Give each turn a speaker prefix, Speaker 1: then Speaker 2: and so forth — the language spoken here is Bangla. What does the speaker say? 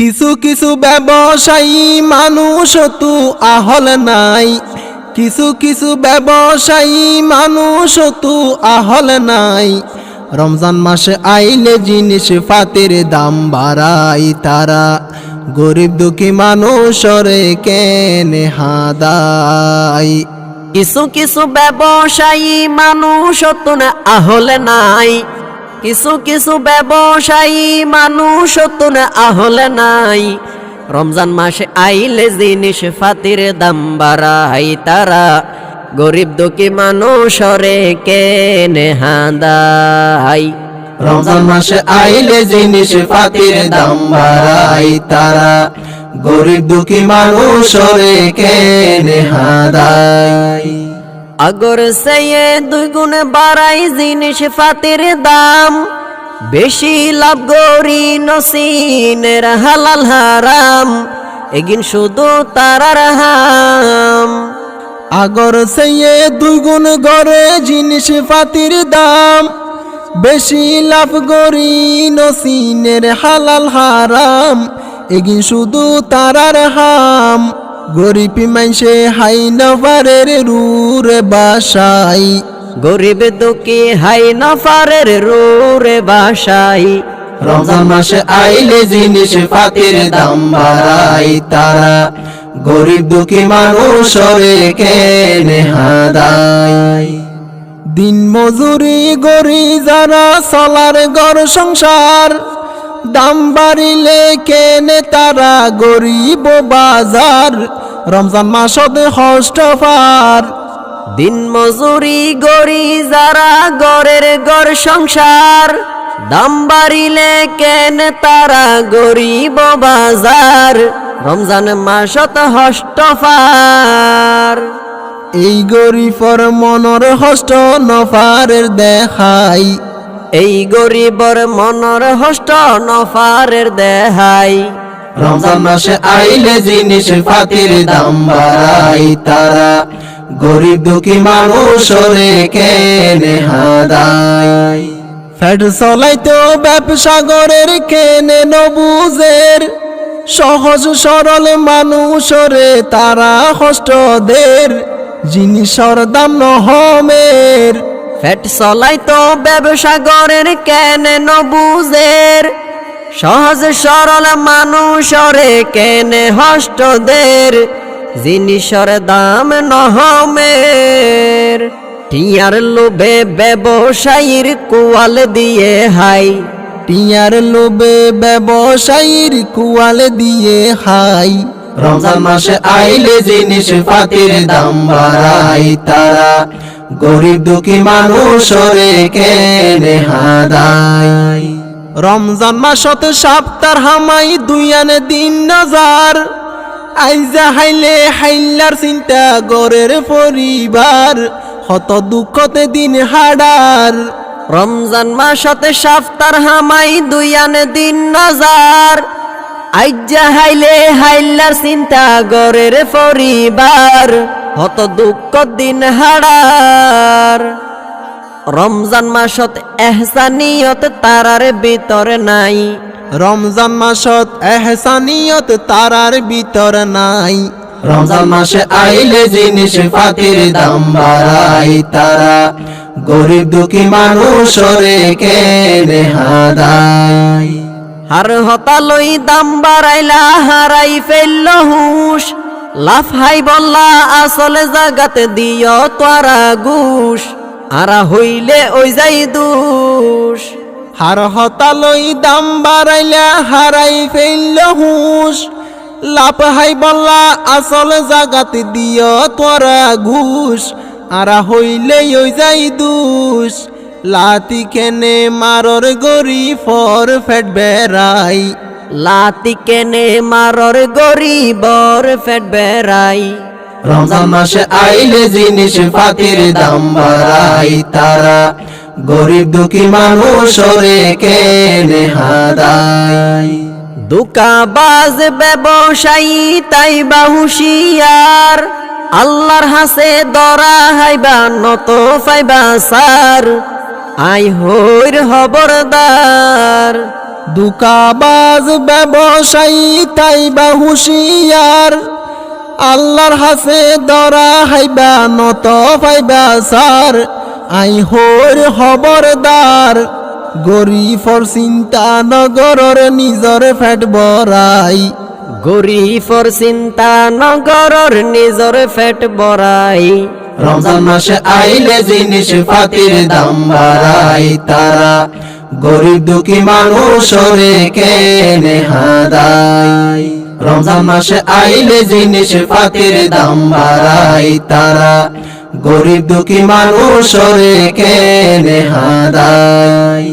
Speaker 1: কিছু কিছু ব্যবসায়ী মানুষ তু আহল নাই, কিছু কিছু ব্যবসায়ী মানুষ তু আহল নাই। রমজান মাসে আইলে জিনিস পাতির দাম বাড়াই তারা, গরিব দুঃখী মানুষরে কেনে হাদাই।
Speaker 2: কিছু কিছু ব্যবসায়ী মানুষ তো না আহলে নাই, কিছু কিছু ব্যবসায়ী মানুষ তো না আহলে নাই। রমজান মাসে আইলে জিনিস পাতির দাম বাড়াই তারা, গরিব দুঃখী মানুষরে কেনে হাদাই।
Speaker 1: রমজান মাসে আইলে জিনিস পাতির দাম বাড়াই তারা, গরিব দুঃখী মানুষরে কেনে হাদাই।
Speaker 2: আগর চেয়ে 2 গুণ বাড়াই জিনিস পাতির দাম, বেশি লাভ গরি নসিনের হালাল হারাম, এগিন শুধু তারার হাম।
Speaker 1: আগর চেয়ে 2 গুণ গড়ে জিনিস পাতির দাম, বেশি লাভ গরি নসিনের হালাল হারাম, এগিন শুধু তারার হাম। গরিব মাইসে হাই নফারের রুরে বাসাই,
Speaker 2: গরিব দুঃখী হাই নফারের রুরে বাসাই।
Speaker 1: রমজান মাসে আইলে জিনিস পাতির দাম বাড়াই তারা, গরিব দুঃখী মানুষরে কেনে হাদাই। দিন মজুরি গরি যারা চলার ঘর সংসার, দাম বাড়িলে কেনে তারা গরিব বাজার। রমজান মাসত হষ্ট পার,
Speaker 2: দিন মজুরি গরি যারা গরের ঘর সংসার, দাম বাড়িলে কেনে তারা গরিব বাজার। রমজান মাসত হষ্ট পার,
Speaker 1: এই গরিবর মনর হষ্ট নফারের দেখাই,
Speaker 2: এই গরিবর মনর হষ্ট নফারের দেহাই।
Speaker 1: রমজান মাসে আইলে জিনিস পাতির দাম বাড়াই তারা, গরিব দুঃখী মানুষরে কেনে হাদাই। ফ্যাট চলাইতো ব্যবসা গরের কেনে নবুজের, সহজ সরল মানুষরে তারা কষ্ট দের, জিনিসর দাম নহমের।
Speaker 2: ফ্যাট চলাই তো ব্যবসা গরের কেনে নবুজের, সহজ সরল মানুষরে কেনে হষ্ট দের, জিনিসর দাম নহমের। টিয়ার লোভে ব্যবসায়ীর কুয়াল দিয়ে হাই,
Speaker 1: টিয়ার লোভে ব্যবসায়ীর কুয়াল দিয়ে হাই। রমজান মাসে আইলে জিনিস পাতির দাম বাড়াই তারা, গরিব দুঃখী মানুষরে কেনে হাদাই। রমজান মাসত সপ্তাহ হামাই 2 আনে দিন নজার, আইজা হাইলে হাইলার চিন্তা গরের পরিবার, কত দুঃখতে দিন হাডার।
Speaker 2: রমজান মাসতে সপ্তাহ হামাই 2 আনে দিন নজার, আইজা হাইলে হাইলার চিন্তা গরের পরিবার, কত দুঃখ দিন হাডার। রমজান মাসত এহসানিয়ত তারার ভিতরে নাই,
Speaker 1: রমজান মাসত এহসানিয়ত তারার ভিতর নাই। রমজান মাসে আইলে জিনিস পাতির দাম বাড়াই তারা, গরিব দুঃখী মানুষরে কেনে হাদাই।
Speaker 2: হার হতালই দাম বাড়াইলা হারাই ফেলল হুশ, লাফ হাই বললা আসলে জাগাতে দিও তোরা ঘুষ, আরা হইলে ওই যাই দুষ।
Speaker 1: হার হতালই দাম বাড়াইলা হারাই ফেলল হুশ, লাভ হাই বললা আসল জাগাতে দিও তোরা ঘুষ, আরা হইলে ওই যাই দুষ। লাতি কেনে মারর গরি ফর ফেট বেড়াই,
Speaker 2: লাতি কেনে মারর গরিবর ফেট বেড়াই।
Speaker 1: রমজান মাসে আইলে জিনিস পাতির দাম বাড়াই তারা, গরিব দুঃখী মানুষরে কেনে হাদাই।
Speaker 2: দুকাবাজ ব্যবসায়ী তাই বা হুশিয়ার, আল্লাহর হাসে দরা হাইবা নত পাইবা সার, আই হইর খবরদার।
Speaker 1: দুকাবাজ ব্যবসায়ী তাই বা হুশিয়ার আল্লাহর হাসে দরা হাইবা নত পাইবা সার আই হোর খবরদার গরিফর চিন্তা নগরর নিজর ফেট বরাই
Speaker 2: গরিফর চিন্তা নগরর নিজর ফেট বরাই
Speaker 1: রমজান মাসে আইলে জিনিস পাতির দাম বাড়াই তারা গরিব দুঃখী মানুষরে কেনে হাদাই রমজান মাসে আইলে জিনিস পাতির দাম বাড়াই তারা গরিব দুঃখী মানুষরে কেনে হাদাই